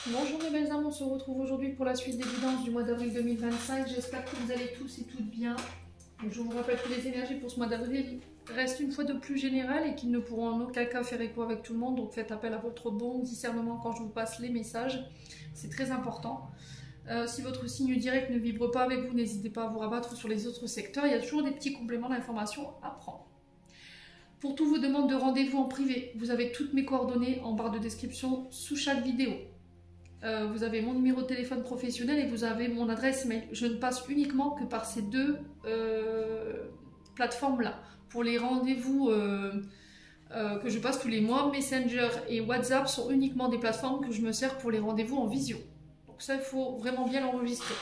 Bonjour mes belles âmes, on se retrouve aujourd'hui pour la suite des guidances du mois d'avril 2025. J'espère que vous allez tous et toutes bien. Je vous rappelle que les énergies pour ce mois d'avril restent une fois de plus générales et qu'ils ne pourront en aucun cas faire écho avec tout le monde. Donc faites appel à votre bon discernement quand je vous passe les messages. C'est très important. Si votre signe direct ne vibre pas avec vous, n'hésitez pas à vous rabattre sur les autres secteurs. Il y a toujours des petits compléments d'informations à prendre. Pour toutes vos demandes de rendez-vous en privé, vous avez toutes mes coordonnées en barre de description sous chaque vidéo. Vous avez mon numéro de téléphone professionnel et vous avez mon adresse mail. Je ne passe uniquement que par ces deux plateformes-là. Pour les rendez-vous que je passe tous les mois, Messenger et WhatsApp sont uniquement des plateformes que je me sers pour les rendez-vous en visio. Donc ça, il faut vraiment bien l'enregistrer.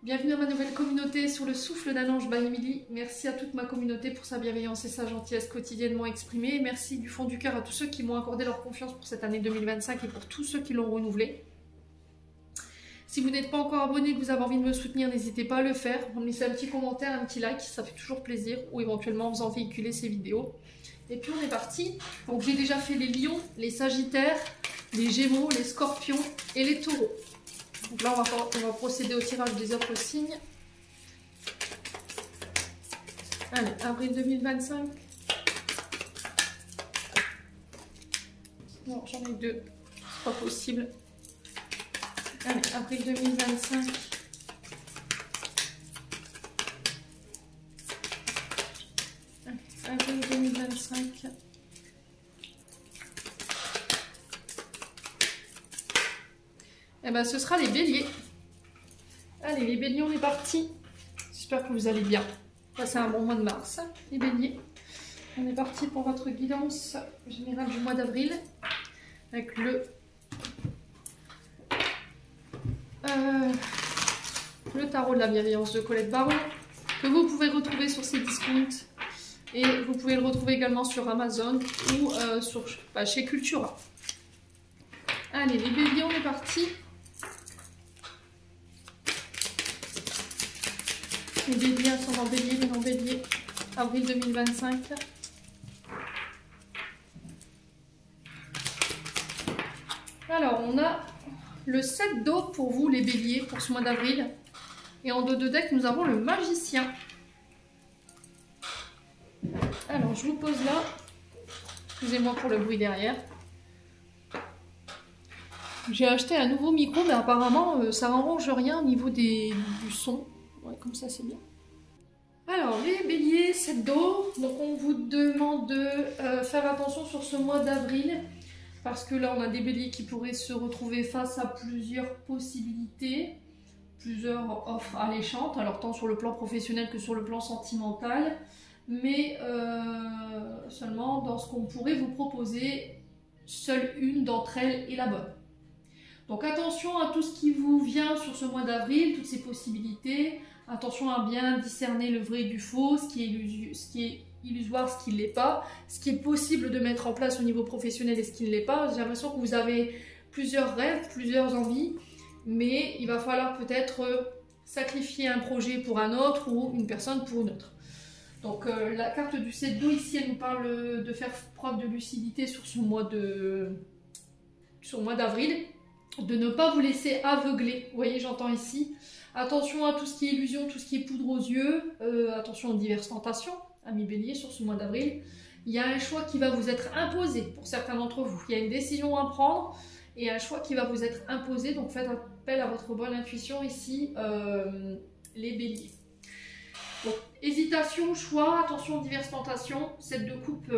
Bienvenue à ma nouvelle communauté sur le souffle d'un ange by Emily. Merci à toute ma communauté pour sa bienveillance et sa gentillesse quotidiennement exprimée. Merci du fond du cœur à tous ceux qui m'ont accordé leur confiance pour cette année 2025 et pour tous ceux qui l'ont renouvelée. Si vous n'êtes pas encore abonné et que vous avez envie de me soutenir, n'hésitez pas à le faire. Vous me laissez un petit commentaire, un petit like, ça fait toujours plaisir. Ou éventuellement en faisant véhiculer ces vidéos. Et puis on est parti. Donc j'ai déjà fait les lions, les sagittaires, les gémeaux, les scorpions et les taureaux. Donc là, on va procéder au tirage des autres signes. Allez, avril 2025. Non, j'en ai deux. C'est pas possible. Allez, avril 2025. Allez, avril 2025. Eh ben, ce sera les béliers. Allez, les béliers, on est parti. J'espère que vous allez bien. Passez un bon mois de mars, les béliers. On est parti pour votre guidance générale du mois d'avril. Avec le tarot de la bienveillance de Colette Baron. Que vous pouvez retrouver sur ces discounts. Et vous pouvez le retrouver également sur Amazon ou chez Cultura. Allez, les béliers, on est parti. Les béliers sont en bélier, mais en bélier, avril 2025. Alors, on a le 7 d'eau pour vous, les béliers, pour ce mois d'avril. Et en dos de deck, nous avons le magicien. Alors, je vous pose là. Excusez-moi pour le bruit derrière. J'ai acheté un nouveau micro, mais apparemment, ça n'arrange rien au niveau du son. Ouais, comme ça, c'est bien. Alors, les béliers, 7 d'eau. Donc, on vous demande de faire attention sur ce mois d'avril. Parce que là, on a des béliers qui pourraient se retrouver face à plusieurs possibilités. Plusieurs offres alléchantes. Alors, tant sur le plan professionnel que sur le plan sentimental. Mais seulement dans ce qu'on pourrait vous proposer, seule une d'entre elles est la bonne. Donc attention à tout ce qui vous vient sur ce mois d'avril, toutes ces possibilités. Attention à bien discerner le vrai du faux, ce qui est illusoire, ce qui ne l'est pas. Ce qui est possible de mettre en place au niveau professionnel et ce qui ne l'est pas. J'ai l'impression que vous avez plusieurs rêves, plusieurs envies. Mais il va falloir peut-être sacrifier un projet pour un autre ou une personne pour une autre. Donc la carte du 7 d'eau ici, elle nous parle de faire preuve de lucidité sur ce mois d'avril. De ne pas vous laisser aveugler, vous voyez, j'entends ici. Attention à tout ce qui est illusion, tout ce qui est poudre aux yeux. Attention aux diverses tentations, amis béliers, sur ce mois d'avril. Il y a un choix qui va vous être imposé pour certains d'entre vous. Il y a une décision à prendre et un choix qui va vous être imposé. Donc faites appel à votre bonne intuition ici, les béliers. Donc, hésitation, choix, attention aux diverses tentations. 7 de coupe,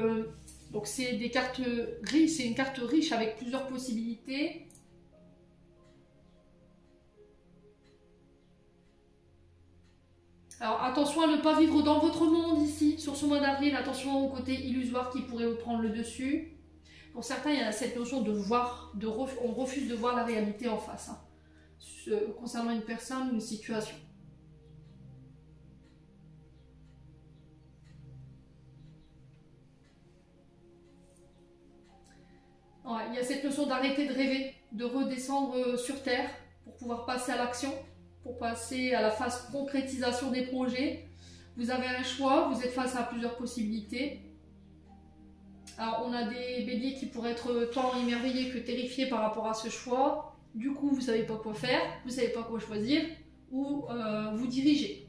donc c'est des cartes riches, c'est une carte riche avec plusieurs possibilités. Alors attention à ne pas vivre dans votre monde ici, sur ce mois d'avril. Attention au côté illusoire qui pourrait vous prendre le dessus. Pour certains, il y a cette notion de voir, on refuse de voir la réalité en face, hein, concernant une personne ou une situation. Ouais, il y a cette notion d'arrêter de rêver, de redescendre sur Terre pour pouvoir passer à l'action. Pour passer à la phase concrétisation des projets. Vous avez un choix, vous êtes face à plusieurs possibilités. Alors on a des béliers qui pourraient être tant émerveillés que terrifiés par rapport à ce choix. Du coup, vous ne savez pas quoi faire, vous ne savez pas quoi choisir, ou vous dirigez.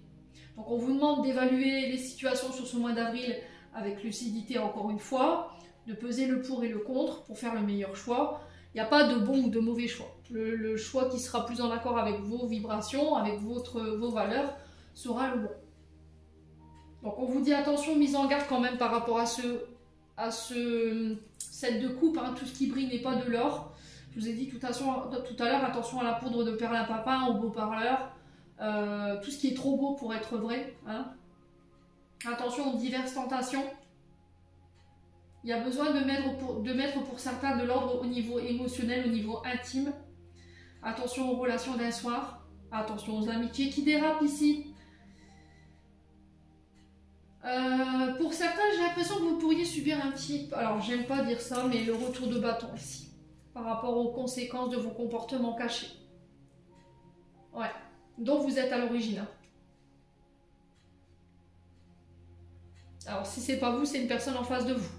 Donc on vous demande d'évaluer les situations sur ce mois d'avril avec lucidité encore une fois, de peser le pour et le contre pour faire le meilleur choix. Il n'y a pas de bon ou de mauvais choix. Le choix qui sera plus en accord avec vos vibrations, avec vos valeurs, sera le bon. Donc on vous dit attention, mise en garde quand même par rapport à ce set de coupe, hein. Tout ce qui brille n'est pas de l'or. Je vous ai dit tout à l'heure, attention à la poudre de perlimpinpin, au beau parleur, tout ce qui est trop beau pour être vrai, hein. Attention aux diverses tentations. Il y a besoin de mettre pour certains de l'ordre au niveau émotionnel, au niveau intime. Attention aux relations d'un soir. Attention aux amitiés qui dérapent ici. Pour certains, j'ai l'impression que vous pourriez subir un petit... Alors, j'aime pas dire ça, mais le retour de bâton ici. Par rapport aux conséquences de vos comportements cachés. Ouais. Dont vous êtes à l'origine. Hein. Alors, si c'est pas vous, c'est une personne en face de vous.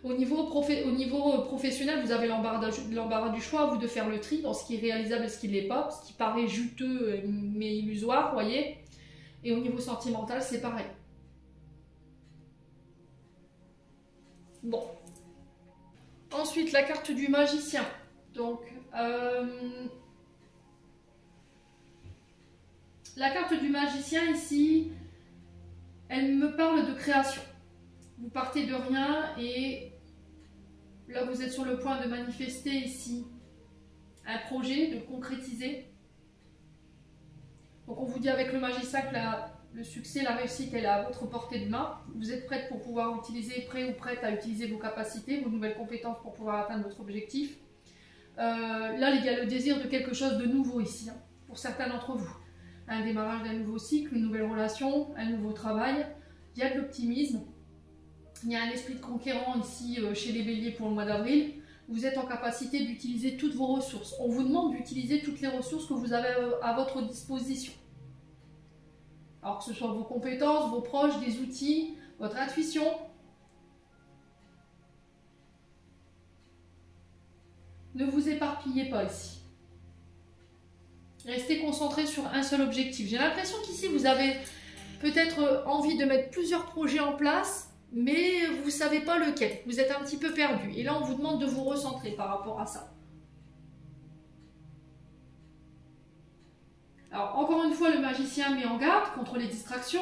Au niveau professionnel, vous avez l'embarras du choix, vous de faire le tri dans ce qui est réalisable et ce qui ne l'est pas, ce qui paraît juteux mais illusoire, vous voyez. Et au niveau sentimental, c'est pareil. Bon. Ensuite, la carte du magicien. Donc, la carte du magicien ici, elle me parle de création. Vous partez de rien et là vous êtes sur le point de manifester ici un projet, de le concrétiser. Donc on vous dit avec le magicien que le succès, la réussite, elle est à votre portée de main. Vous êtes prête pour pouvoir utiliser, prêt ou prête à utiliser vos capacités, vos nouvelles compétences pour pouvoir atteindre votre objectif. Là il y a le désir de quelque chose de nouveau ici, hein, pour certains d'entre vous. Un démarrage d'un nouveau cycle, une nouvelle relation, un nouveau travail. Il y a de l'optimisme. Il y a un esprit de conquérant ici chez les béliers pour le mois d'avril. Vous êtes en capacité d'utiliser toutes vos ressources. On vous demande d'utiliser toutes les ressources que vous avez à votre disposition. Alors que ce soit vos compétences, vos proches, des outils, votre intuition. Ne vous éparpillez pas ici. Restez concentré sur un seul objectif. J'ai l'impression qu'ici vous avez peut-être envie de mettre plusieurs projets en place, mais vous ne savez pas lequel. Vous êtes un petit peu perdu. Et là, on vous demande de vous recentrer par rapport à ça. Alors, encore une fois, le magicien met en garde contre les distractions,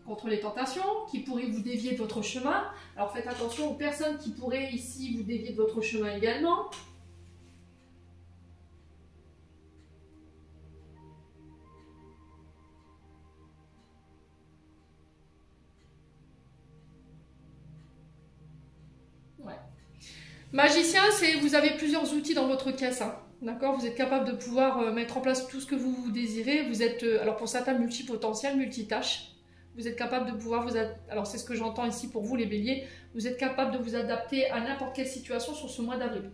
contre les tentations qui pourraient vous dévier de votre chemin. Alors, faites attention aux personnes qui pourraient ici vous dévier de votre chemin également. Magicien, c'est vous avez plusieurs outils dans votre caisse, hein, d'accord. Vous êtes capable de pouvoir mettre en place tout ce que vous désirez. Vous êtes, alors pour certains, multipotentiel, multitâche. Vous êtes capable de pouvoir alors c'est ce que j'entends ici pour vous les béliers, vous êtes capable de vous adapter à n'importe quelle situation sur ce mois d'avril.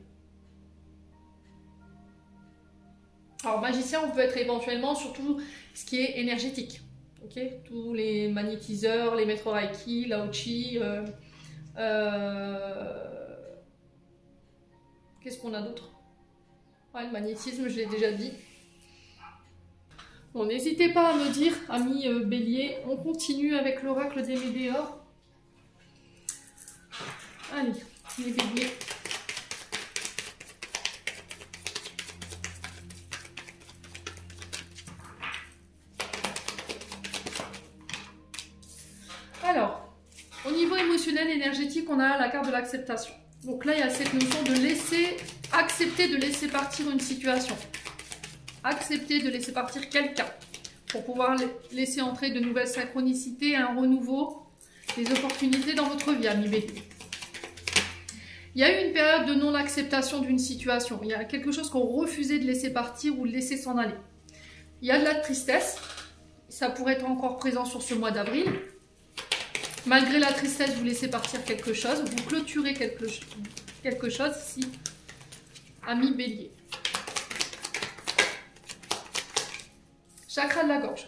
Alors magicien, on peut être éventuellement sur tout ce qui est énergétique. Ok, tous les magnétiseurs, les maîtres Reiki, Lao-Chi, qu'est-ce qu'on a d'autre? Ouais, le magnétisme, je l'ai déjà dit. Bon, n'hésitez pas à me dire, amis béliers, on continue avec l'oracle des météores. Allez, les béliers. Alors, au niveau émotionnel, énergétique, on a la carte de l'acceptation. Donc là, il y a cette notion de accepter de laisser partir une situation. Accepter de laisser partir quelqu'un pour pouvoir laisser entrer de nouvelles synchronicités, un renouveau, des opportunités dans votre vie, ami bélier. Il y a eu une période de non-acceptation d'une situation. Il y a quelque chose qu'on refusait de laisser partir ou de laisser s'en aller. Il y a de la tristesse. Ça pourrait être encore présent sur ce mois d'avril. Malgré la tristesse, vous laissez partir quelque chose. Vous clôturez quelque chose ici, ami bélier. Chakra de la gorge.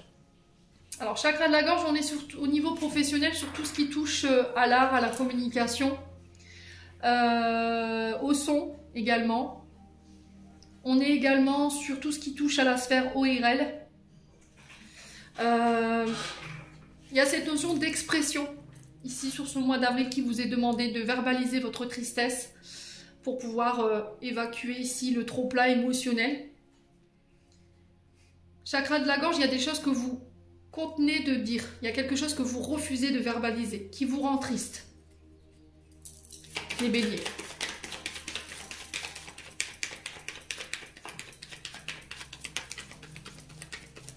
Alors, chakra de la gorge, on est au niveau professionnel sur tout ce qui touche à l'art, à la communication, au son également. On est également sur tout ce qui touche à la sphère ORL. Il y a cette notion d'expression ici sur ce mois d'avril qui vous est demandé de verbaliser votre tristesse pour pouvoir évacuer ici le trop-plein émotionnel. Chakra de la gorge, il y a des choses que vous contenez de dire. Il y a quelque chose que vous refusez de verbaliser, qui vous rend triste. Les béliers.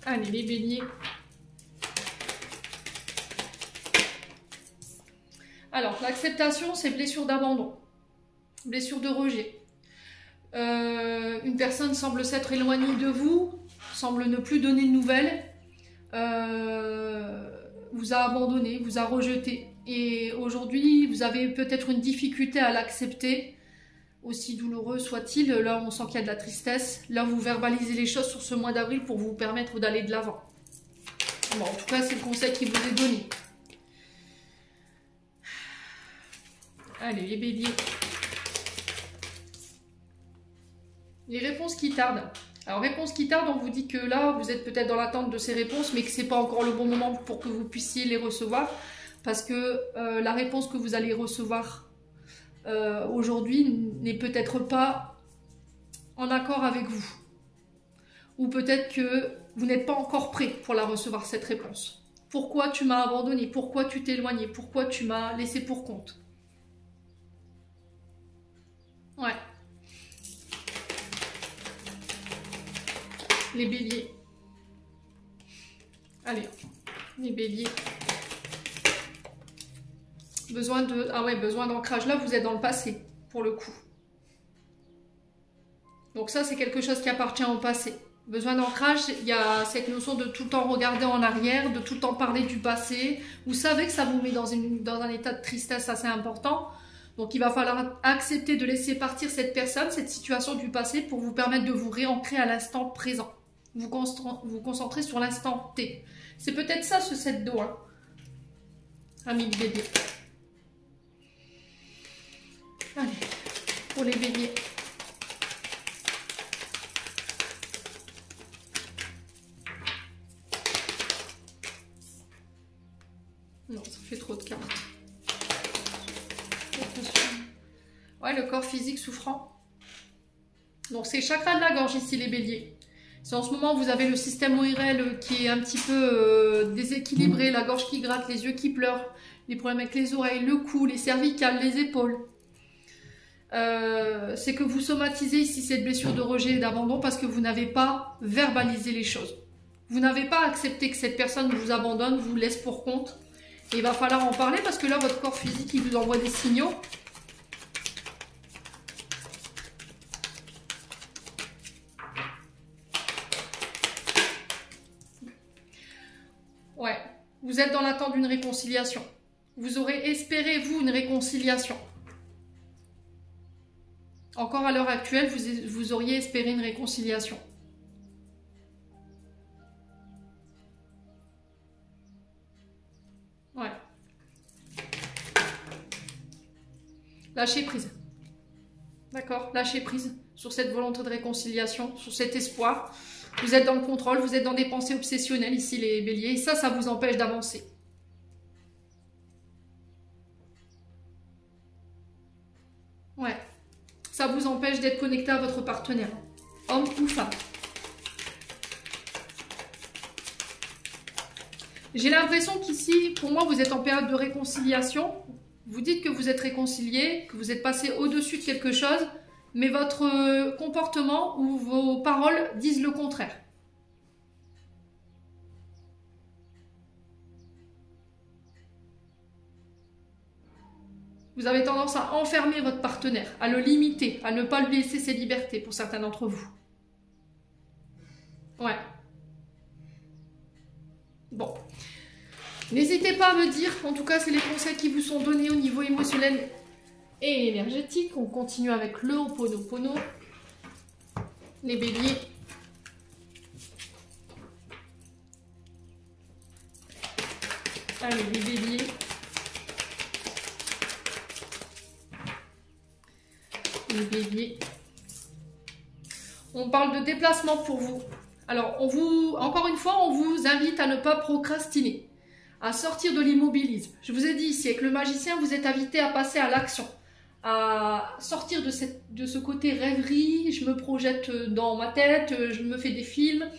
Allez, les béliers. Alors, l'acceptation, c'est blessure d'abandon, blessure de rejet. Une personne semble s'être éloignée de vous, semble ne plus donner de nouvelles, vous a abandonné, vous a rejeté. Et aujourd'hui, vous avez peut-être une difficulté à l'accepter, aussi douloureux soit-il. Là, on sent qu'il y a de la tristesse. Là, vous verbalisez les choses sur ce mois d'avril pour vous permettre d'aller de l'avant. Bon, en tout cas, c'est le conseil qui vous est donné. Allez, les béliers. Les réponses qui tardent. Alors, réponses qui tardent, on vous dit que là, vous êtes peut-être dans l'attente de ces réponses, mais que ce n'est pas encore le bon moment pour que vous puissiez les recevoir. Parce que la réponse que vous allez recevoir aujourd'hui n'est peut-être pas en accord avec vous. Ou peut-être que vous n'êtes pas encore prêt pour la recevoir, cette réponse. Pourquoi tu m'as abandonné? Pourquoi tu t'es éloigné? Pourquoi tu m'as laissé pour compte? Ouais. Les béliers. Allez, les béliers. Besoin de... Ah ouais, besoin d'ancrage. Là, vous êtes dans le passé, pour le coup. Donc ça, c'est quelque chose qui appartient au passé. Besoin d'ancrage, il y a cette notion de tout le temps regarder en arrière, de tout le temps parler du passé. Vous savez que ça vous met dans un état de tristesse assez important. Donc il va falloir accepter de laisser partir cette personne, cette situation du passé pour vous permettre de vous réancrer à l'instant présent. Vous concentrer sur l'instant T. C'est peut-être ça ce 7 d'eau, hein, amis de bélier. Allez, pour les béliers. Non, ça fait trop de cartes. Ouais, le corps physique souffrant. Donc c'est chakra de la gorge ici, les béliers. Si en ce moment vous avez le système ORL qui est un petit peu déséquilibré, la gorge qui gratte, les yeux qui pleurent, les problèmes avec les oreilles, le cou, les cervicales, les épaules, c'est que vous somatisez ici cette blessure de rejet et d'abandon parce que vous n'avez pas verbalisé les choses. Vous n'avez pas accepté que cette personne vous abandonne, vous laisse pour compte. Et il va falloir en parler parce que là, votre corps physique, il vous envoie des signaux. Ouais, vous êtes dans l'attente d'une réconciliation. Vous aurez espéré, vous, une réconciliation. Encore à l'heure actuelle, vous auriez espéré une réconciliation. Ouais. Lâchez prise. D'accord? Lâchez prise sur cette volonté de réconciliation, sur cet espoir. Vous êtes dans le contrôle, vous êtes dans des pensées obsessionnelles ici, les béliers. Et ça vous empêche d'avancer. Ouais. Ça vous empêche d'être connecté à votre partenaire. Homme ou femme. J'ai l'impression qu'ici, pour moi, vous êtes en période de réconciliation. Vous dites que vous êtes réconcilié, que vous êtes passé au-dessus de quelque chose, mais votre comportement ou vos paroles disent le contraire. Vous avez tendance à enfermer votre partenaire, à le limiter, à ne pas lui laisser ses libertés pour certains d'entre vous. Ouais. Bon. N'hésitez pas à me dire, en tout cas, c'est les conseils qui vous sont donnés au niveau émotionnel et énergétique. On continue avec le Ho'oponopono. Les béliers. Allez, les béliers. Les béliers. On parle de déplacement pour vous. Alors, encore une fois, on vous invite à ne pas procrastiner, à sortir de l'immobilisme. Je vous ai dit ici, avec le magicien, vous êtes invité à passer à l'action, à sortir de ce côté rêverie. Je me projette dans ma tête, je me fais des films,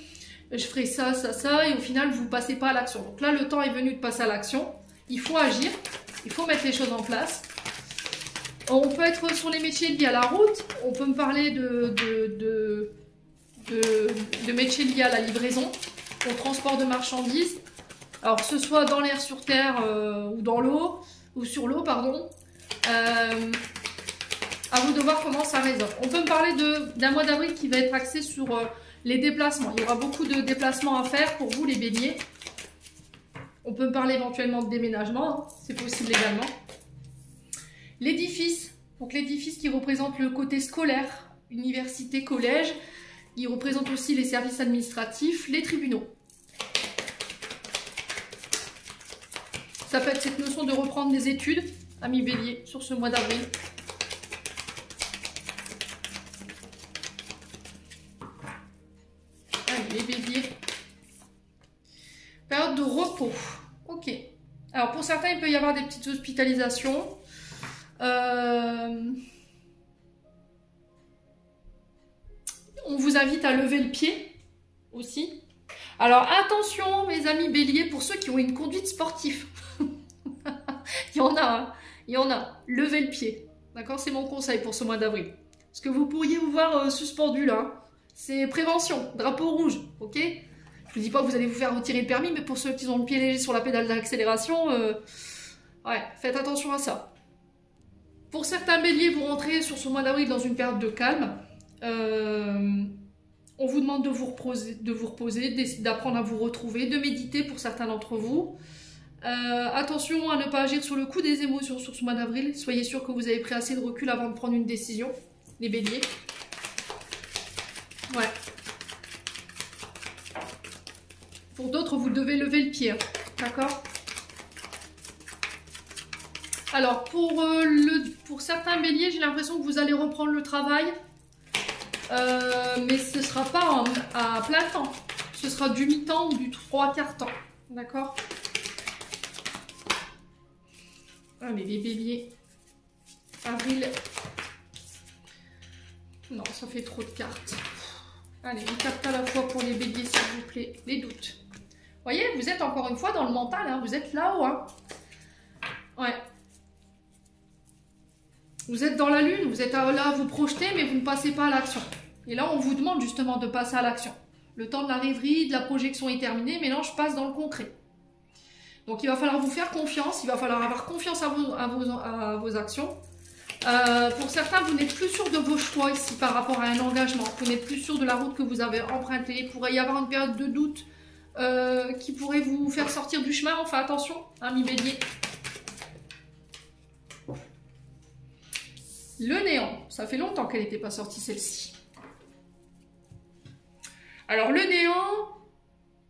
je ferai ça, ça, ça, et au final, vous ne passez pas à l'action. Donc là, le temps est venu de passer à l'action. Il faut agir, il faut mettre les choses en place. On peut être sur les métiers liés à la route, on peut me parler de métiers liés à la livraison, au transport de marchandises. Alors, que ce soit dans l'air, sur terre ou dans l'eau, ou sur l'eau, pardon. À vous de voir comment ça résonne. On peut me parler d'un mois d'avril qui va être axé sur les déplacements. Il y aura beaucoup de déplacements à faire pour vous, les béliers. On peut me parler éventuellement de déménagement, hein, c'est possible également. L'édifice, donc l'édifice qui représente le côté scolaire, université, collège. Il représente aussi les services administratifs, les tribunaux. Ça peut être cette notion de reprendre des études, amis béliers, sur ce mois d'avril. Allez, les béliers. Période de repos. Ok. Alors, pour certains, il peut y avoir des petites hospitalisations. On vous invite à lever le pied aussi. Alors attention mes amis béliers, pour ceux qui ont une conduite sportive. Il y en a, hein. Il y en a. Levez le pied. D'accord, c'est mon conseil pour ce mois d'avril. Parce que vous pourriez vous voir suspendu là. C'est prévention, drapeau rouge, ok? Je ne dis pas que vous allez vous faire retirer le permis, mais pour ceux qui ont le pied léger sur la pédale d'accélération, ouais, faites attention à ça. Pour certains béliers, vous rentrez sur ce mois d'avril dans une période de calme. On vous demande de vous reposer, d'apprendre à vous retrouver, de méditer pour certains d'entre vous. Attention à ne pas agir sur le coup des émotions sur ce mois d'avril. Soyez sûr que vous avez pris assez de recul avant de prendre une décision, les béliers. Ouais. Pour d'autres, vous devez lever le pied, hein. D'accord? Alors, pour certains béliers, j'ai l'impression que vous allez reprendre le travail. Mais ce ne sera pas à plein temps. Ce sera du mi-temps ou du 3/4 temps. D'accord? Allez, les béliers. Avril. Non, ça fait trop de cartes. Allez, une carte à la fois pour les béliers, s'il vous plaît. Les doutes. Vous voyez, vous êtes encore une fois dans le mental. Hein, vous êtes là-haut. Hein. Ouais. Vous êtes dans la lune. Vous êtes là à vous projeter, mais vous ne passez pas à l'action. Et là, on vous demande justement de passer à l'action. Le temps de la rêverie, de la projection est terminé. Maintenant, je passe dans le concret. Donc, il va falloir vous faire confiance. Il va falloir avoir confiance à vos actions. Pour certains, vous n'êtes plus sûr de vos choix ici par rapport à un engagement. Vous n'êtes plus sûr de la route que vous avez empruntée. Il pourrait y avoir une période de doute qui pourrait vous faire sortir du chemin. Enfin, attention, ami bélier. Le néant. Ça fait longtemps qu'elle n'était pas sortie, celle-ci. Alors, le néant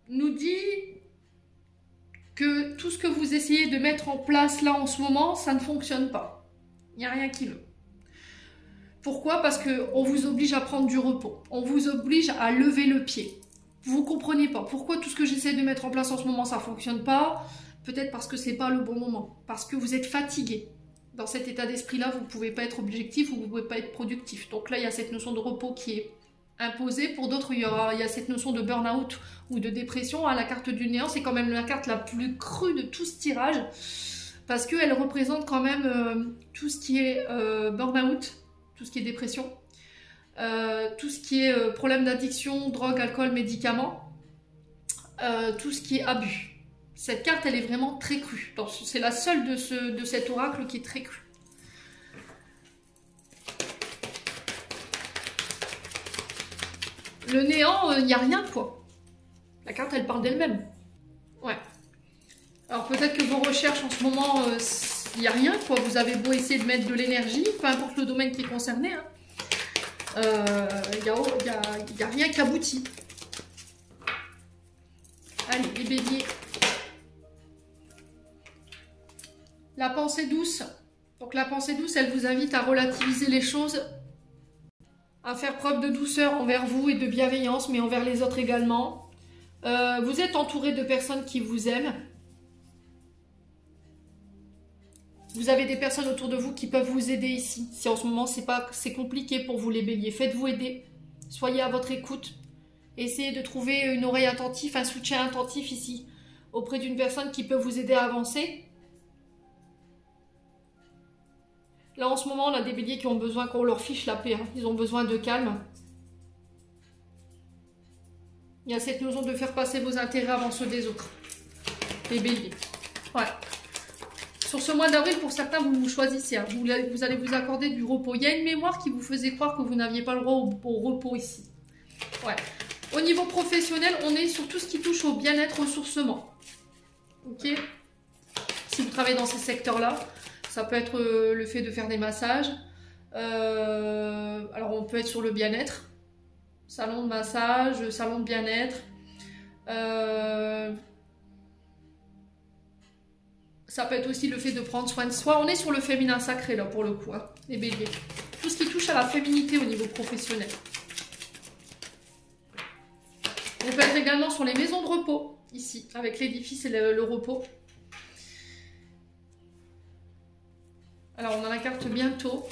nous dit que tout ce que vous essayez de mettre en place là en ce moment, ça ne fonctionne pas. Il n'y a rien qui veut. Pourquoi? Parce qu'on vous oblige à prendre du repos. On vous oblige à lever le pied. Vous ne comprenez pas. Pourquoi tout ce que j'essaie de mettre en place en ce moment, ça ne fonctionne pas? Peut-être parce que ce n'est pas le bon moment. Parce que vous êtes fatigué. Dans cet état d'esprit-là, vous ne pouvez pas être objectif ou vous ne pouvez pas être productif. Donc là, il y a cette notion de repos qui est imposée. Pour d'autres, il y a cette notion de burn-out ou de dépression. La carte du néant, c'est quand même la carte la plus crue de tout ce tirage. Parce qu'elle représente quand même tout ce qui est burn-out, tout ce qui est dépression, tout ce qui est problème d'addiction, drogue, alcool, médicaments, tout ce qui est abus. Cette carte, elle est vraiment très crue. C'est la seule de cet oracle qui est très crue. Le néant, il n'y a rien, quoi. La carte, elle parle d'elle-même. Ouais. Alors peut-être que vos recherches en ce moment, il n'y a rien, quoi. Vous avez beau essayer de mettre de l'énergie, peu importe le domaine qui est concerné. Hein. Il n'y a rien qui aboutit. Allez, les béliers. La pensée douce. Donc la pensée douce, elle vous invite à relativiser les choses, à faire preuve de douceur envers vous et de bienveillance, mais envers les autres également. Vous êtes entouré de personnes qui vous aiment. Vous avez des personnes autour de vous qui peuvent vous aider ici. Si en ce moment c'est compliqué pour vous les béliers, faites-vous aider. Soyez à votre écoute. Essayez de trouver une oreille attentive, un soutien attentif ici, auprès d'une personne qui peut vous aider à avancer. Là en ce moment on a des béliers qui ont besoin qu'on leur fiche la paix. Hein. Ils ont besoin de calme. Il y a cette notion de faire passer vos intérêts avant ceux des autres. Les béliers. Ouais. Sur ce mois d'avril, pour certains, vous choisissez. Hein. Vous allez vous accorder du repos. Il y a une mémoire qui vous faisait croire que vous n'aviez pas le droit au repos ici. Ouais. Au niveau professionnel, on est sur tout ce qui touche au bien-être, au ressourcement. Ok. Si vous travaillez dans ces secteurs-là, ça peut être le fait de faire des massages. Alors, on peut être sur le bien-être. Salon de massage, salon de bien-être. Ça peut être aussi le fait de prendre soin de soi. On est sur le féminin sacré là pour le coup, hein, les béliers. Tout ce qui touche à la féminité au niveau professionnel. On peut être également sur les maisons de repos, ici, avec l'édifice et le repos. Alors on a la carte bientôt.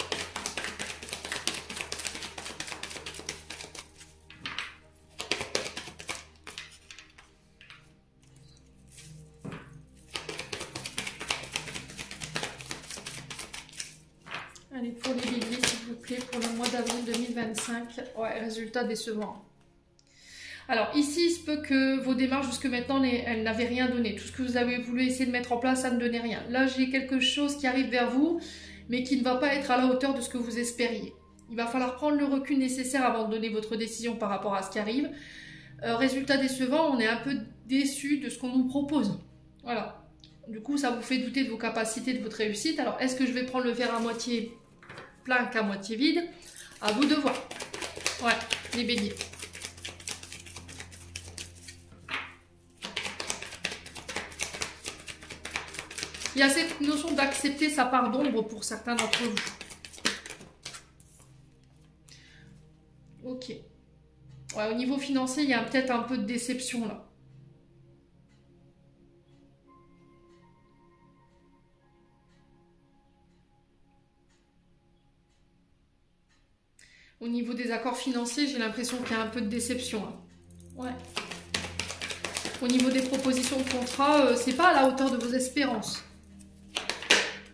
Allez, pour les béliers, s'il vous plaît, pour le mois d'avril 2025. Ouais, résultat décevant. Alors, ici, il se peut que vos démarches jusque maintenant, elles n'avaient rien donné. Tout ce que vous avez voulu essayer de mettre en place, ça ne donnait rien. Là, j'ai quelque chose qui arrive vers vous, mais qui ne va pas être à la hauteur de ce que vous espériez. Il va falloir prendre le recul nécessaire avant de donner votre décision par rapport à ce qui arrive. Résultat décevant, on est un peu déçu de ce qu'on nous propose. Voilà. Du coup, ça vous fait douter de vos capacités, de votre réussite. Alors, est-ce que je vais prendre le verre à moitié plein qu'à moitié vide? À vous de voir. Ouais, les béliers. Il y a cette notion d'accepter sa part d'ombre pour certains d'entre vous. Ok. Ouais, au niveau financier, il y a peut-être un peu de déception là. Au niveau des accords financiers, j'ai l'impression qu'il y a un peu de déception. Hein. Ouais. Au niveau des propositions de contrat, c'est pas à la hauteur de vos espérances.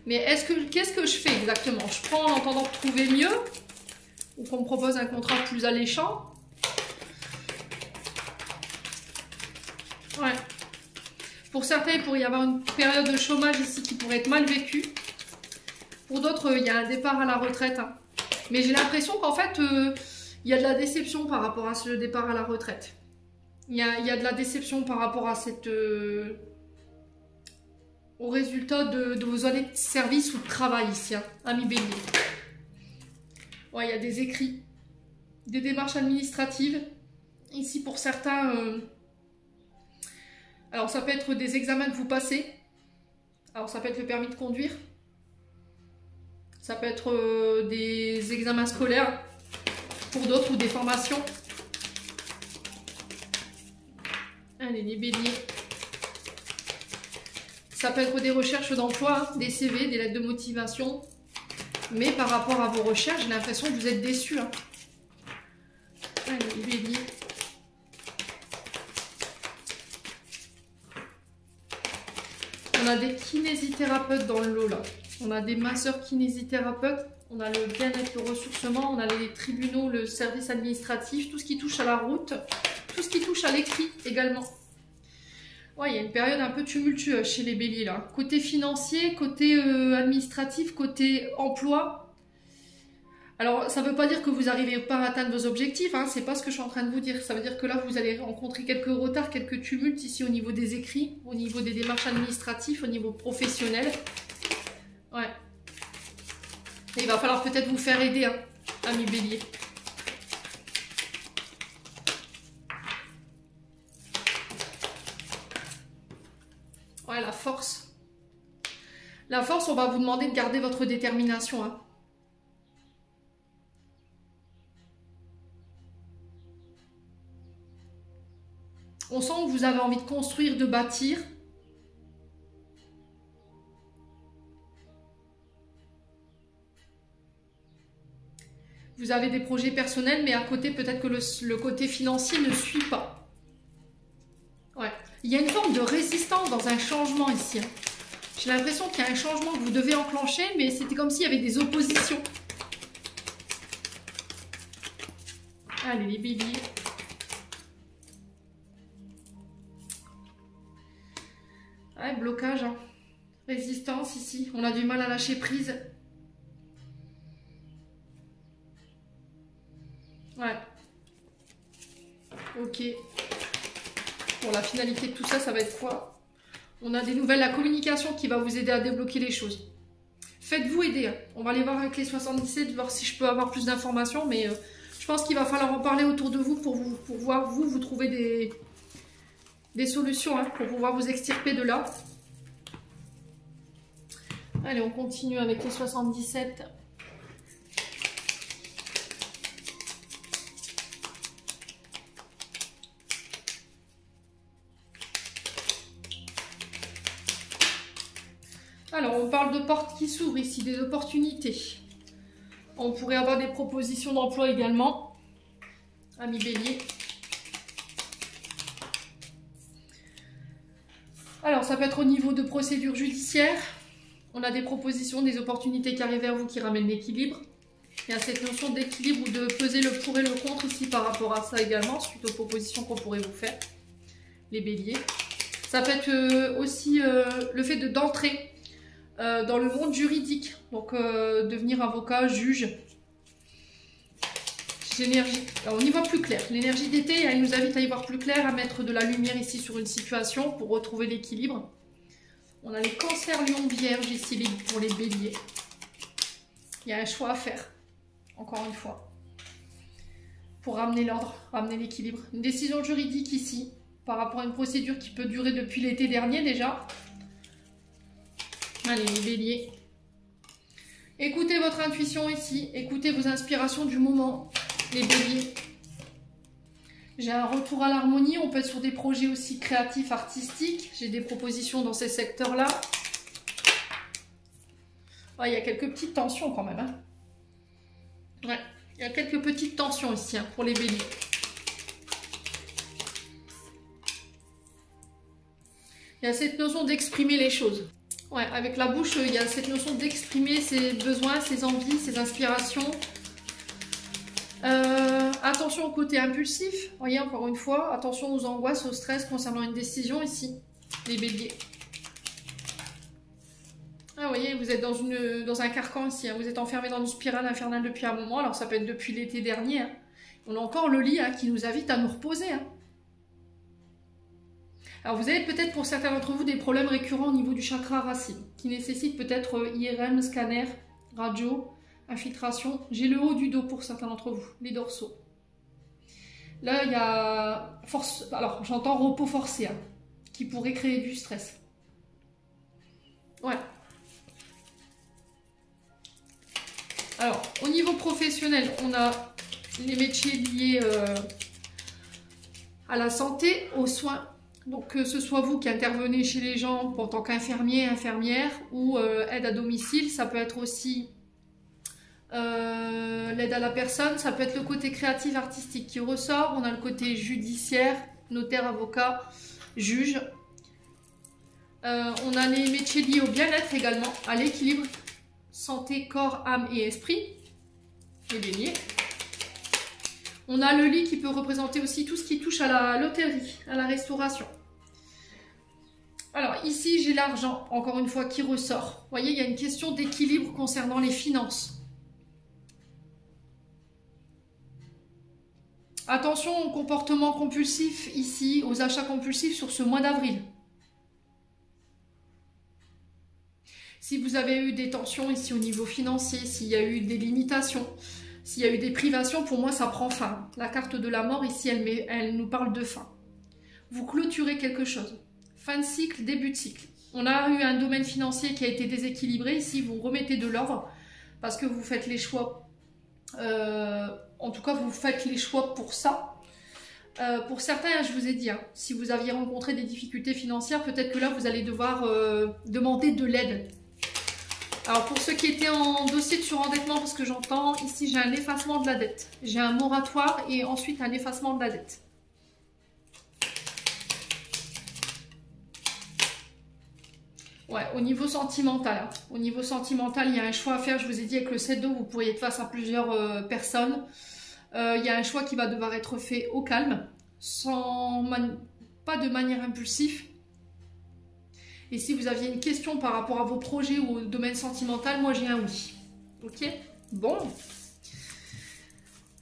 Mais qu'est-ce que je fais exactement? Je prends en attendant de trouver mieux, ou qu'on me propose un contrat plus alléchant. Ouais. Pour certains, il pourrait y avoir une période de chômage ici qui pourrait être mal vécue. Pour d'autres, il y a un départ à la retraite. Hein. Mais j'ai l'impression qu'en fait, il y a de la déception par rapport à ce départ à la retraite. Il y a de la déception par rapport à cette... au résultat de vos années de service ou de travail ici, hein, amis béliers. Ouais, il y a des écrits, des démarches administratives. Ici, pour certains, alors ça peut être des examens que vous passez. Alors ça peut être le permis de conduire. Ça peut être des examens scolaires pour d'autres ou des formations. Allez, les béliers. Ça peut être des recherches d'emploi, hein, des CV, des lettres de motivation. Mais par rapport à vos recherches, j'ai l'impression que vous êtes déçus. Hein. Allez, les béliers. On a des kinésithérapeutes dans le lot là. On a des masseurs kinésithérapeutes. On a le bien-être, le ressourcement. On a les tribunaux, le service administratif. Tout ce qui touche à la route. Tout ce qui touche à l'écrit également. Ouais, il y a une période un peu tumultueuse chez les béliers là. Côté financier, côté administratif, côté emploi. Alors, ça ne veut pas dire que vous n'arrivez pas à atteindre vos objectifs, hein, c'est pas ce que je suis en train de vous dire. Ça veut dire que là, vous allez rencontrer quelques retards, quelques tumultes ici au niveau des écrits, au niveau des démarches administratives, au niveau professionnel. Ouais. Et il va falloir peut-être vous faire aider, hein, amis béliers. Ouais, la force. La force, on va vous demander de garder votre détermination. Hein. On sent que vous avez envie de construire, de bâtir. Vous avez des projets personnels, mais à côté, peut-être que le côté financier ne suit pas. Ouais. Il y a une forme de résistance dans un changement ici. Hein. J'ai l'impression qu'il y a un changement que vous devez enclencher, mais c'était comme s'il y avait des oppositions. Allez, les béliers. Ouais, blocage. Hein. Résistance ici. On a du mal à lâcher prise. Ouais. Ok. Bon, la finalité de tout ça, ça va être quoi? On a des nouvelles, la communication qui va vous aider à débloquer les choses. Faites-vous aider. On va aller voir avec les 77, voir si je peux avoir plus d'informations, mais je pense qu'il va falloir en parler autour de vous pour pouvoir vous trouver des solutions, hein, pour pouvoir vous extirper de là. Allez, on continue avec les 77. Alors, on parle de portes qui s'ouvrent ici, des opportunités. On pourrait avoir des propositions d'emploi également. Amis bélier. Alors, ça peut être au niveau de procédures judiciaires. On a des propositions, des opportunités qui arrivent vers vous qui ramènent l'équilibre. Il y a cette notion d'équilibre ou de peser le pour et le contre ici par rapport à ça également, suite aux propositions qu'on pourrait vous faire. Les béliers. Ça peut être aussi le fait d'entrer dans le monde juridique, donc devenir avocat, juge. Alors, on y voit plus clair. L'énergie d'été, elle nous invite à y voir plus clair, à mettre de la lumière ici sur une situation pour retrouver l'équilibre. On a les cancers, lions, vierges ici pour les béliers. Il y a un choix à faire, encore une fois, pour ramener l'ordre, ramener l'équilibre. Une décision juridique ici, par rapport à une procédure qui peut durer depuis l'été dernier déjà. Allez, les béliers. Écoutez votre intuition ici. Écoutez vos inspirations du moment, les béliers. J'ai un retour à l'harmonie. On peut être sur des projets aussi créatifs, artistiques. J'ai des propositions dans ces secteurs-là. Ah, il y a quelques petites tensions quand même. Hein. Ouais, il y a quelques petites tensions ici, hein, pour les béliers. Il y a cette notion d'exprimer les choses. Ouais, avec la bouche, il y a cette notion d'exprimer ses besoins, ses envies, ses inspirations. Attention au côté impulsif. Voyez, encore une fois, attention aux angoisses, au stress concernant une décision ici, les béliers. Ah, vous voyez, vous êtes dans un carcan ici. Hein. Vous êtes enfermé dans une spirale infernale depuis un moment. Alors, ça peut être depuis l'été dernier. Hein. On a encore le lit, hein, qui nous invite à nous reposer. Hein. Alors, vous avez peut-être pour certains d'entre vous des problèmes récurrents au niveau du chakra racine, qui nécessitent peut-être IRM, scanner, radio, infiltration. J'ai le haut du dos pour certains d'entre vous, les dorsaux. Là, il y a force. Alors, j'entends repos forcé, hein, qui pourrait créer du stress. Ouais. Alors, au niveau professionnel, on a les métiers liés à la santé, aux soins. Donc, que ce soit vous qui intervenez chez les gens en tant qu'infirmier, infirmière ou aide à domicile, ça peut être aussi l'aide à la personne, ça peut être le côté créatif, artistique qui ressort. On a le côté judiciaire, notaire, avocat, juge. On a les métiers liés au bien-être également, à l'équilibre, santé, corps, âme et esprit, les béliers. On a le lit qui peut représenter aussi tout ce qui touche à l'hôtellerie, à la restauration. Alors ici, j'ai l'argent, encore une fois, qui ressort. Vous voyez, il y a une question d'équilibre concernant les finances. Attention au comportement compulsif ici, aux achats compulsifs sur ce mois d'avril. Si vous avez eu des tensions ici au niveau financier, s'il y a eu des limitations, s'il y a eu des privations, pour moi, ça prend fin. La carte de la mort, ici, elle nous parle de fin. Vous clôturez quelque chose. Fin de cycle, début de cycle. On a eu un domaine financier qui a été déséquilibré. Ici, vous remettez de l'ordre parce que vous faites les choix. En tout cas, vous faites les choix pour ça. Pour certains, je vous ai dit, hein, si vous aviez rencontré des difficultés financières, peut-être que là, vous allez devoir demander de l'aide. Alors, pour ceux qui étaient en dossier de surendettement, parce que j'entends, ici, j'ai un effacement de la dette. J'ai un moratoire et ensuite un effacement de la dette. Ouais, au niveau sentimental. Hein. Au niveau sentimental, il y a un choix à faire. Je vous ai dit, avec le 7 d'eau, vous pourriez être face à plusieurs personnes. Il y a un choix qui va devoir être fait au calme, pas de manière impulsive. Et si vous aviez une question par rapport à vos projets ou au domaine sentimental, moi j'ai un oui. Ok? Bon.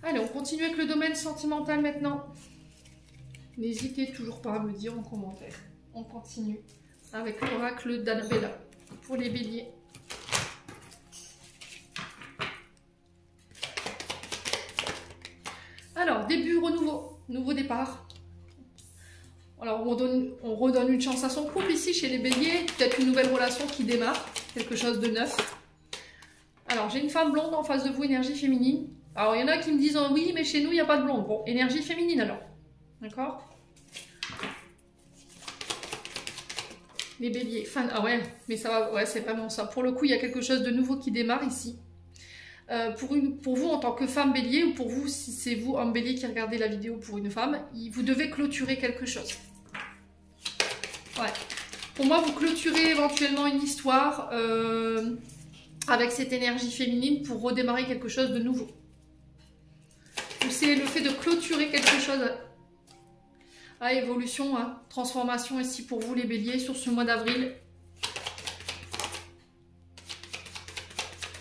Allez, on continue avec le domaine sentimental maintenant. N'hésitez toujours pas à me dire en commentaire. On continue avec l'oracle d'Annabella pour les béliers. Alors, début, renouveau, nouveau départ. Alors, on redonne une chance à son couple ici, chez les béliers. Peut-être une nouvelle relation qui démarre, quelque chose de neuf. Alors, j'ai une femme blonde en face de vous, énergie féminine. Alors, il y en a qui me disent oh, oui, mais chez nous, il n'y a pas de blonde. Bon, énergie féminine alors. D'accord? Les béliers. Ah ouais, mais ça va, ouais, c'est vraiment ça. Pour le coup, il y a quelque chose de nouveau qui démarre ici. Pour vous en tant que femme bélier, ou pour vous si c'est vous homme bélier qui regardez la vidéo pour une femme, vous devez clôturer quelque chose. Ouais. Pour moi, vous clôturez éventuellement une histoire avec cette énergie féminine pour redémarrer quelque chose de nouveau. C'est le fait de clôturer quelque chose à évolution, hein, transformation ici pour vous les béliers sur ce mois d'avril.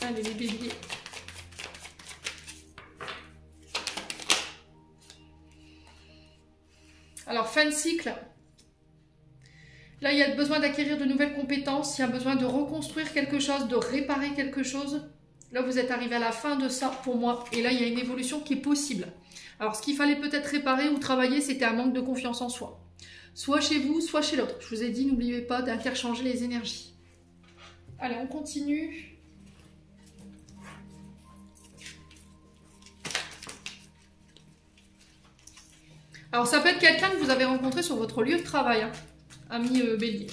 Allez les béliers. Alors, fin de cycle. Là, il y a besoin d'acquérir de nouvelles compétences. Il y a besoin de reconstruire quelque chose, de réparer quelque chose. Là, vous êtes arrivé à la fin de ça pour moi. Et là, il y a une évolution qui est possible. Alors, ce qu'il fallait peut-être réparer ou travailler, c'était un manque de confiance en soi. Soit chez vous, soit chez l'autre. Je vous ai dit, n'oubliez pas d'interchanger les énergies. Allez, on continue. Alors, ça peut être quelqu'un que vous avez rencontré sur votre lieu de travail, hein, ami bélier.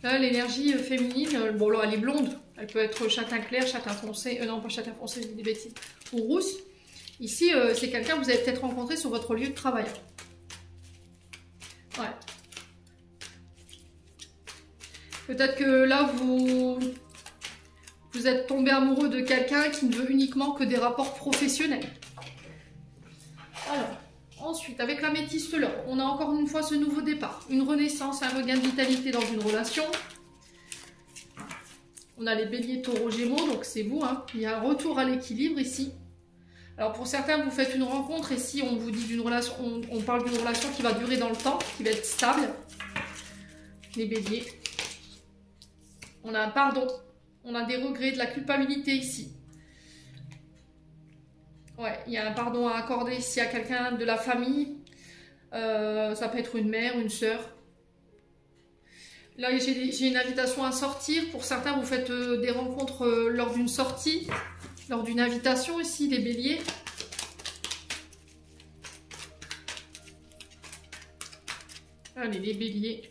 Là, l'énergie féminine, bon là, elle est blonde. Elle peut être châtain clair, châtain foncé, non pas châtain foncé, je dis des bêtises, ou rousse. Ici, c'est quelqu'un que vous avez peut-être rencontré sur votre lieu de travail. Ouais. Peut-être que là, vous êtes tombé amoureux de quelqu'un qui ne veut uniquement que des rapports professionnels. Alors, ensuite, avec l'améthyste là, on a encore une fois ce nouveau départ. Une renaissance, un regain de vitalité dans une relation. On a les béliers, taureaux, gémeaux, donc c'est vous. Hein. Il y a un retour à l'équilibre ici. Alors pour certains, vous faites une rencontre et si on vous dit d'une relation, on parle d'une relation qui va durer dans le temps, qui va être stable. Les béliers. On a un pardon, on a des regrets, de la culpabilité ici. Ouais, il y a un pardon à accorder ici à quelqu'un de la famille. Ça peut être une mère, une sœur. Là, j'ai une invitation à sortir. Pour certains, vous faites des rencontres lors d'une sortie, lors d'une invitation ici, les béliers. Allez, les béliers.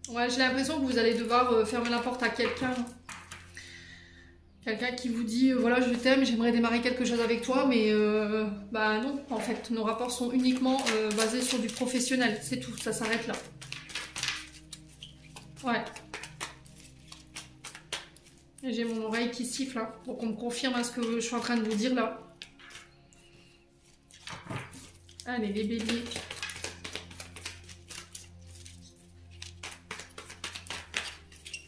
Ouais, j'ai l'impression que vous allez devoir fermer la porte à quelqu'un. Quelqu'un qui vous dit, voilà, je t'aime, j'aimerais démarrer quelque chose avec toi, mais bah non, en fait, nos rapports sont uniquement basés sur du professionnel. C'est tout, ça s'arrête là. Ouais. J'ai mon oreille qui siffle, hein, donc on me confirme à ce que je suis en train de vous dire là. Allez, les béliers.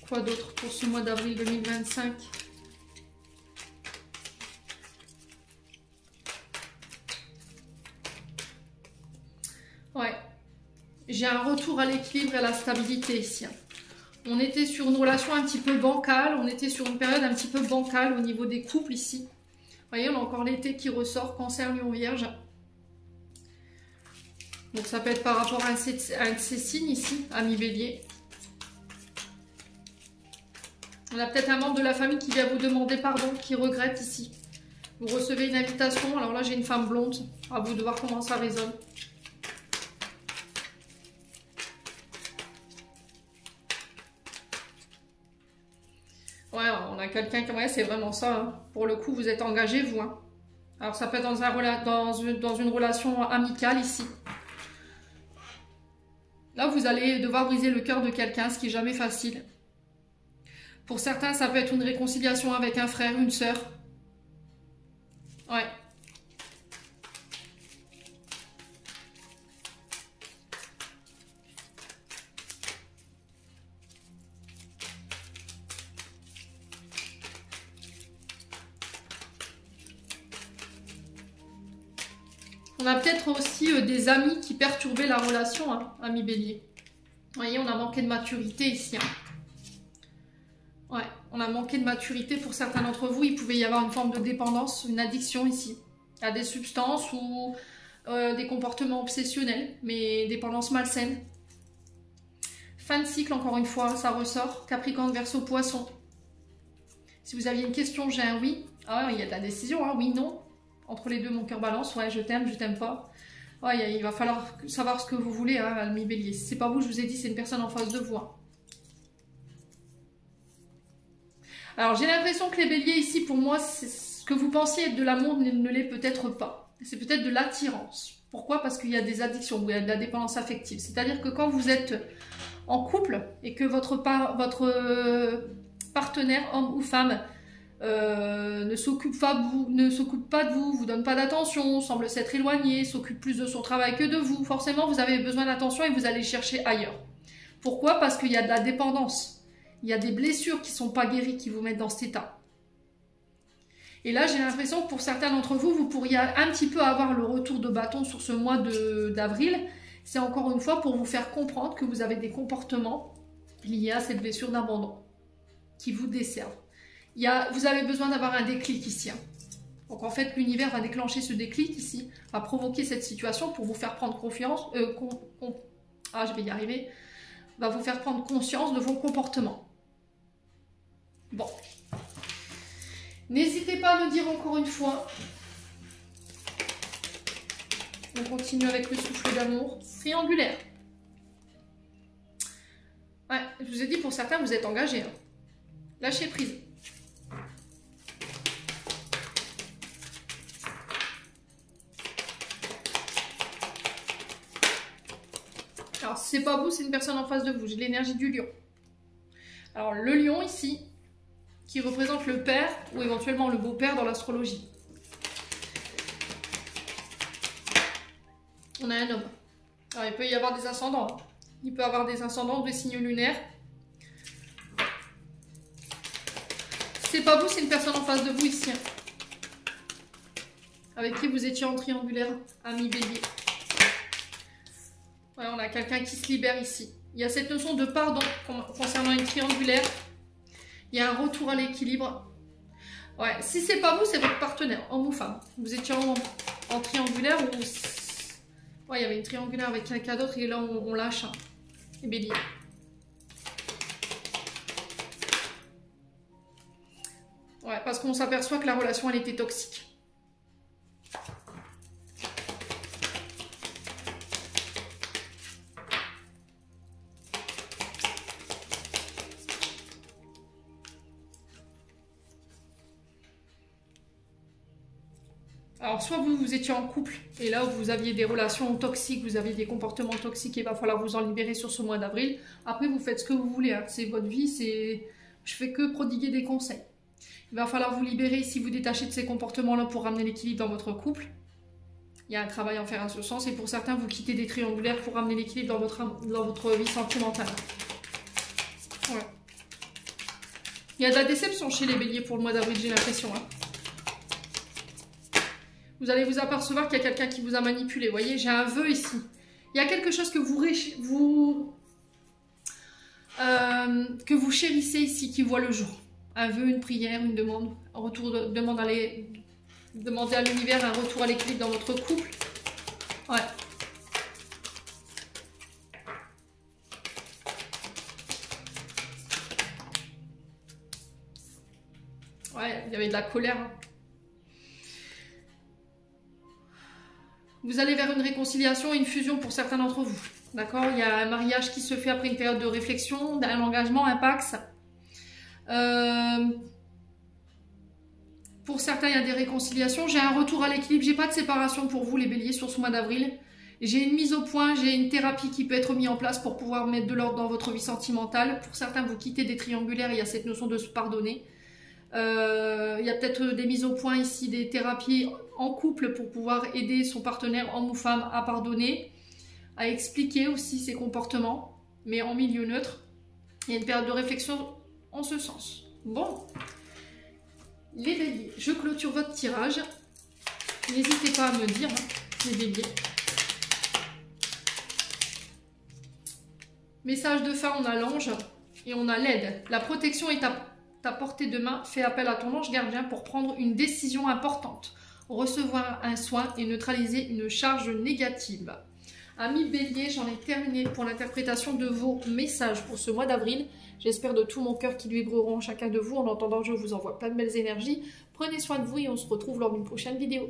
Quoi d'autre pour ce mois d'avril 2025? Ouais. J'ai un retour à l'équilibre et à la stabilité ici. On était sur une relation un petit peu bancale, on était sur une période un petit peu bancale au niveau des couples ici. Vous voyez, on a encore l'été qui ressort, Cancer, Lion, Vierge. Donc ça peut être par rapport à un de ces signes ici, ami Bélier. On a peut-être un membre de la famille qui vient vous demander pardon, qui regrette ici. Vous recevez une invitation, alors là j'ai une femme blonde, à vous de voir comment ça résonne. Ouais, on a quelqu'un qui... Ouais, c'est vraiment ça. Hein. Pour le coup, vous êtes engagé, vous. Hein. Alors, ça peut être dans une relation amicale, ici. Là, vous allez devoir briser le cœur de quelqu'un, ce qui n'est jamais facile. Pour certains, ça peut être une réconciliation avec un frère, une sœur. Ouais. On a peut-être aussi des amis qui perturbaient la relation, hein, amis Bélier. Vous voyez, on a manqué de maturité ici. Hein. Ouais, on a manqué de maturité pour certains d'entre vous. Il pouvait y avoir une forme de dépendance, une addiction ici. À des substances ou des comportements obsessionnels, mais dépendance malsaine. Fin de cycle, encore une fois, ça ressort. Capricorne, Verseau, Poisson. Si vous aviez une question, j'ai un oui. Ah, il y a de la décision, hein, oui, non. Entre les deux, mon cœur balance. Ouais, je t'aime pas. Ouais, il va falloir savoir ce que vous voulez, hein, ami Bélier. Si c'est pas vous, je vous ai dit, c'est une personne en face de vous. Hein. Alors, j'ai l'impression que les Béliers, ici, pour moi, ce que vous pensiez être de l'amour ne l'est peut-être pas. C'est peut-être de l'attirance. Pourquoi? Parce qu'il y a des addictions, ou il y a de la dépendance affective. C'est-à-dire que quand vous êtes en couple et que votre partenaire, homme ou femme, ne s'occupe pas de vous, vous donne pas d'attention, semble s'être éloigné, s'occupe plus de son travail que de vous, forcément vous avez besoin d'attention et vous allez chercher ailleurs. Pourquoi? Parce qu'il y a de la dépendance. Il y a des blessures qui ne sont pas guéries qui vous mettent dans cet état. Et là, j'ai l'impression que pour certains d'entre vous, vous pourriez un petit peu avoir le retour de bâton sur ce mois d'avril. C'est encore une fois pour vous faire comprendre que vous avez des comportements liés à cette blessure d'abandon qui vous desservent. Vous avez besoin d'avoir un déclic ici. Hein. Donc en fait, l'univers va déclencher ce déclic ici, va provoquer cette situation pour vous faire prendre confiance, je vais y arriver, va vous faire prendre conscience de vos comportements. Bon. N'hésitez pas à me dire encore une fois. On continue avec le souffle d'amour. Triangulaire. Ouais, je vous ai dit, pour certains, vous êtes engagés. Hein. Lâchez prise. Alors, si c'est pas vous, c'est une personne en face de vous. J'ai l'énergie du lion. Alors, le lion ici, qui représente le père ou éventuellement le beau-père dans l'astrologie. On a un homme. Alors, il peut y avoir des ascendants. Hein. Il peut avoir des ascendants ou des signes lunaires. Si c'est pas vous, c'est une personne en face de vous ici. Hein. Avec qui vous étiez en triangulaire, ami Bélier. Ouais, on a quelqu'un qui se libère ici. Il y a cette notion de pardon concernant une triangulaire. Il y a un retour à l'équilibre. Ouais, si c'est pas vous, c'est votre partenaire, homme ou femme. Vous étiez en triangulaire ou... Ouais, il y avait une triangulaire avec quelqu'un d'autre et là, on lâche. Hein. Et Bélier. Ouais, parce qu'on s'aperçoit que la relation, elle était toxique. Alors, soit vous étiez en couple, et là, vous aviez des relations toxiques, vous aviez des comportements toxiques, et il va falloir vous en libérer sur ce mois d'avril. Après, vous faites ce que vous voulez, hein. C'est votre vie, je fais que prodiguer des conseils. Il va falloir vous libérer si vous détachez de ces comportements-là pour ramener l'équilibre dans votre couple. Il y a un travail à faire en ce sens, et pour certains, vous quittez des triangulaires pour ramener l'équilibre dans votre vie sentimentale. Ouais. Il y a de la déception chez les béliers pour le mois d'avril, j'ai l'impression, hein. Vous allez vous apercevoir qu'il y a quelqu'un qui vous a manipulé. Vous voyez, j'ai un vœu ici. Il y a quelque chose que que vous chérissez ici, qui voit le jour. Un vœu, une prière, une demande, un retour demandez à l'univers un retour à l'équilibre dans votre couple. Ouais. Ouais, il y avait de la colère. Hein. Vous allez vers une réconciliation et une fusion pour certains d'entre vous. D'accord? Il y a un mariage qui se fait après une période de réflexion, un engagement, un pax. Pour certains, il y a des réconciliations. J'ai un retour à l'équilibre. J'ai pas de séparation pour vous, les béliers, sur ce mois d'avril. J'ai une mise au point, j'ai une thérapie qui peut être mise en place pour pouvoir mettre de l'ordre dans votre vie sentimentale. Pour certains, vous quittez des triangulaires, il y a cette notion de se pardonner. Il y a peut-être des mises au point ici, des thérapies en couple pour pouvoir aider son partenaire, homme ou femme, à pardonner, à expliquer aussi ses comportements, mais en milieu neutre. Il y a une période de réflexion en ce sens. Bon, les béliers, je clôture votre tirage. N'hésitez pas à me dire, hein, les béliers. Message de fin, on a l'ange et on a l'aide. La protection est à ta portée de main. Fais appel à ton ange gardien pour prendre une décision importante, recevoir un soin et neutraliser une charge négative. Amis béliers, j'en ai terminé pour l'interprétation de vos messages pour ce mois d'avril. J'espère de tout mon cœur qu'ils vibreront chacun de vous. En attendant, je vous envoie plein de belles énergies. Prenez soin de vous et on se retrouve lors d'une prochaine vidéo.